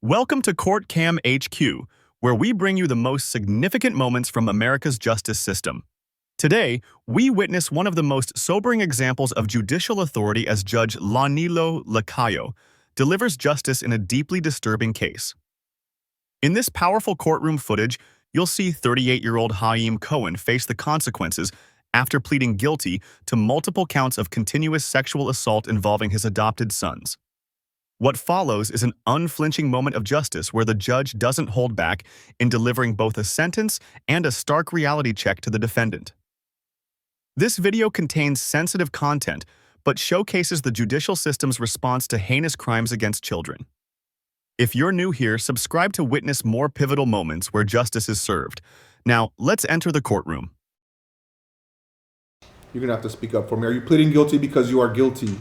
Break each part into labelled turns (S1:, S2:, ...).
S1: Welcome to Court Cam HQ, where we bring you the most significant moments from America's justice system. Today, we witness one of the most sobering examples of judicial authority as Judge Lanilo Lacayo delivers justice in a deeply disturbing case. In this powerful courtroom footage, you'll see 38-year-old Hayim Cohen face the consequences after pleading guilty to multiple counts of continuous sexual assault involving his adopted sons. What follows is an unflinching moment of justice where the judge doesn't hold back in delivering both a sentence and a stark reality check to the defendant. This video contains sensitive content, but showcases the judicial system's response to heinous crimes against children. If you're new here, subscribe to witness more pivotal moments where justice is served. Now, let's enter the courtroom.
S2: You're going to have to speak up for me. Are you pleading guilty because you are guilty?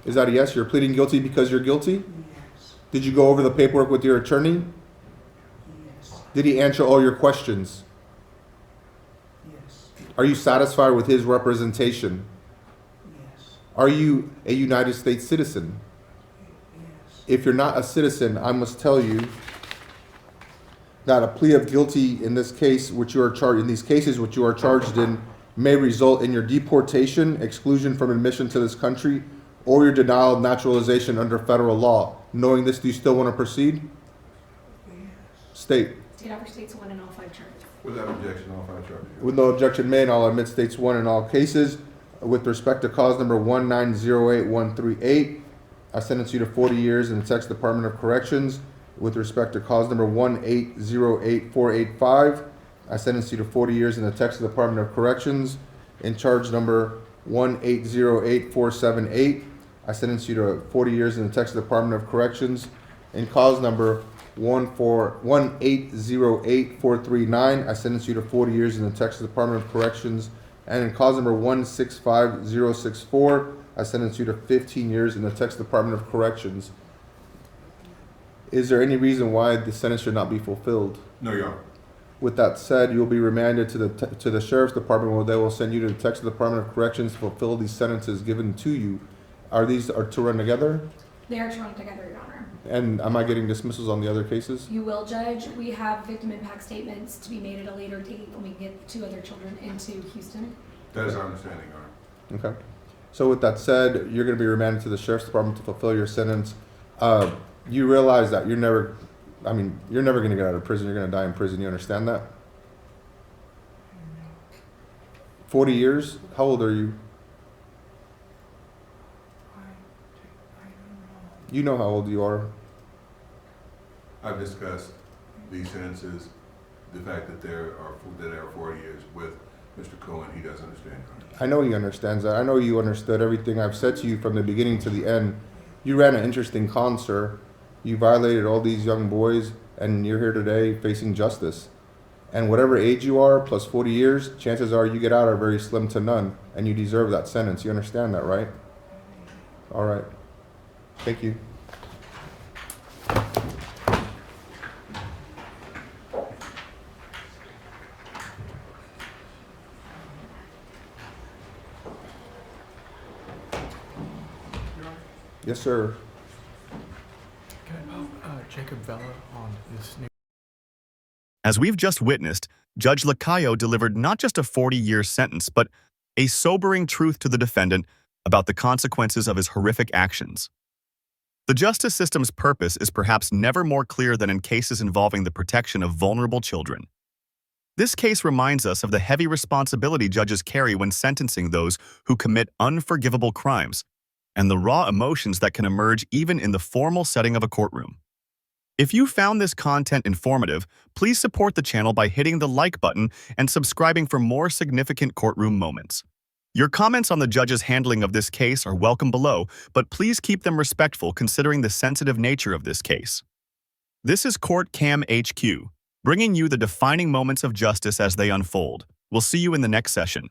S2: Is that a yes? You're pleading guilty because you're guilty?
S3: Yes.
S2: Did you go over the paperwork with your attorney?
S3: Yes.
S2: Did he answer all your questions?
S3: Yes.
S2: Are you satisfied with his representation?
S3: Yes.
S2: Are you a United States citizen?
S3: Yes.
S2: If you're not a citizen, I must tell you that a plea of guilty in this case, which you are charged in these cases, which you are charged in, may result in your deportation, exclusion from admission to this country, or your denial of naturalization under federal law. Knowing this, do you still want to proceed?
S3: Yes.
S2: State.
S4: State overstates one in all 5 charges.
S5: Without objection, all 5 charges.
S2: With no objection made, I'll admit states one in all cases. With respect to cause number 1908138, I sentence you to 40 years in the Texas Department of Corrections. With respect to cause number 1808485, I sentence you to 40 years in the Texas Department of Corrections. In charge number 1808478, I sentence you to 40 years in the Texas Department of Corrections. In cause number 1808439, I sentence you to 40 years in the Texas Department of Corrections. And in cause number 165064, I sentence you to 15 years in the Texas Department of Corrections. Is there any reason why the sentence should not be fulfilled?
S5: No, Your Honor.
S2: With that said, you will be remanded to the Sheriff's Department, where they will send you to the Texas Department of Corrections to fulfill these sentences given to you. Are these to run together?
S4: They are to run together, Your Honor.
S2: And am I getting dismissals on the other cases?
S4: You will, Judge. We have victim impact statements to be made at a later date when we get 2 other children into Houston.
S5: That is our understanding, Your Honor.
S2: Okay. So with that said, you're going to be remanded to the Sheriff's Department to fulfill your sentence. You realize that you're never going to get out of prison. You're going to die in prison. You understand that? 40 years? How old are you?
S3: I don't know.
S2: You know how old you are.
S5: I've discussed these sentences, the fact that there are 40 years with Mr. Cohen. He does understand, Your Honor.
S2: I know he understands that. I know you understood everything I've said to you from the beginning to the end. You ran an interesting con, sir. You violated all these young boys, and you're here today facing justice. And whatever age you are, plus 40 years, chances are you get out are very slim to none, and you deserve that sentence. You understand that, right? All right. Thank you. Yes, sir.
S6: Can I help Jacob Vela on this new?
S1: As we've just witnessed, Judge Lacayo delivered not just a 40-year sentence, but a sobering truth to the defendant about the consequences of his horrific actions. The justice system's purpose is perhaps never more clear than in cases involving the protection of vulnerable children. This case reminds us of the heavy responsibility judges carry when sentencing those who commit unforgivable crimes, and the raw emotions that can emerge even in the formal setting of a courtroom. If you found this content informative, please support the channel by hitting the like button and subscribing for more significant courtroom moments. Your comments on the judge's handling of this case are welcome below, but please keep them respectful considering the sensitive nature of this case. This is Court Cam HQ, bringing you the defining moments of justice as they unfold. We'll see you in the next session.